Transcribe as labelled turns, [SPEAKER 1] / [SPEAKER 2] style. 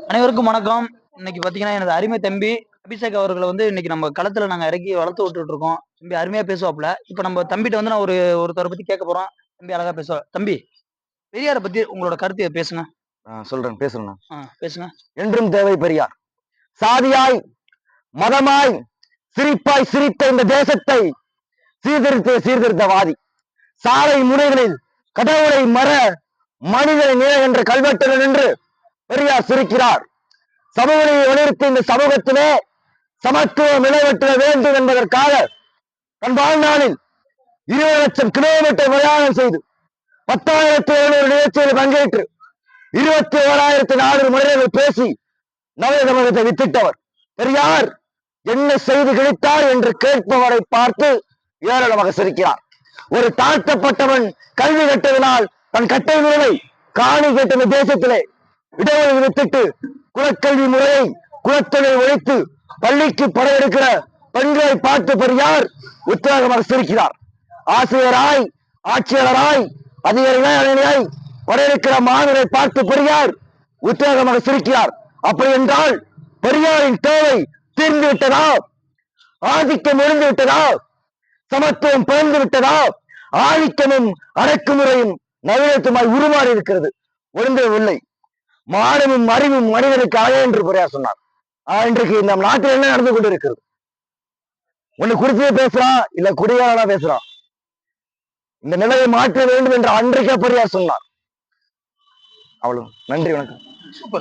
[SPEAKER 1] அனைவருக்கும் வணக்கம். இன்னைக்கு பாத்தீங்கன்னா எனது அருமை தம்பி அபிஷேக் அவர்களை வந்து இன்னைக்கு நம்ம களத்துல நாங்க இறக்கி வளர்த்து விட்டுட்டு இருக்கோம். தம்பி அருமையா பேசுவாப்ல. இப்ப நம்ம தம்பிட்ட வந்து நான் ஒருத்தரை பத்தி கேட்க போறோம். தம்பி அழகா பேசுவா. தம்பி, பெரியார பத்தி உங்களோட கருத்து பேசுங்க.
[SPEAKER 2] சொல்றேன், பேசுறேன்.
[SPEAKER 1] பேசுங்க.
[SPEAKER 2] என்றும் தேவை பெரியார். சாதியாய் மதமாய் சிரிப்பாய் சிரித்த இந்த தேசத்தை சீர்திருத்தவாதி. சாலை முனைகளில் கடவுளை மற மனிதனை நிலை என்ற கல்வெட்டுடன் நின்று பெரியார் சிரிக்கிறார். சமூகத்தை வலியுறுத்தி இந்த சமூகத்திலே சமத்துவம் நிலைவெற்ற வேண்டும் என்பதற்காக தன் வாழ்நாளில் 20 லட்சம் கிலோமீட்டர் பிரயாணம் செய்து 10,700 நிகழ்ச்சியில் பங்கேற்று 21,400 மனிதர்கள் பேசி நவீனத்தை வித்திட்டவர் பெரியார். என்ன செய்து கிடைத்தார் என்று கேட்பவரை பார்த்து ஏராளமாக சிரிக்கிறார். ஒரு தாழ்த்தப்பட்டவன் கல்வி கட்டதினால் தன் கட்டை முறையை காணி கேட்ட தேசத்திலே இடஒதுக்கீடு வித்திட்டு குலக்கல்வி முறையை குலத்தொழிலை ஒழித்து பள்ளிக்கு படையெடுக்கிற பெண்களை பார்த்து பெரியார் உற்சாகமாக சிரிக்கிறார். ஆசிரியராய் ஆட்சியாளராய் அதிகாரிகளாய் படையெடுக்கிற மாணவரை பார்த்து பெரியார் உற்சாகமாக சிரிக்கிறார். அப்படி என்றால் பெரியாரின் தேவை தீர்ந்து விட்டதா? ஆதிக்கம் ஒழிந்து விட்டதா? சமத்துவம் பிறந்து விட்டதா? ஆதிக்கமும் அடக்குமுறையும் நவீனத்துமாய் உருமாறி இருக்கிறது, ஒழிந்தவில்லை. மானமும் அறிவும் மனிதனுக்கு அழகு என்று பெரியார் சொன்னார். இன்றைக்கு இந்த நாட்டில் என்ன நடந்து கொண்டிருக்கிறது? ஒண்ணு குறித்து பேசுறான், இல்ல குடியாரனா பேசுறான். இந்த நிலையை மாற்ற வேண்டும் என்று அன்றைக்கே பெரியார் சொன்னார். அவ்வளவு. நன்றி, வணக்கம்.
[SPEAKER 1] சூப்பர்.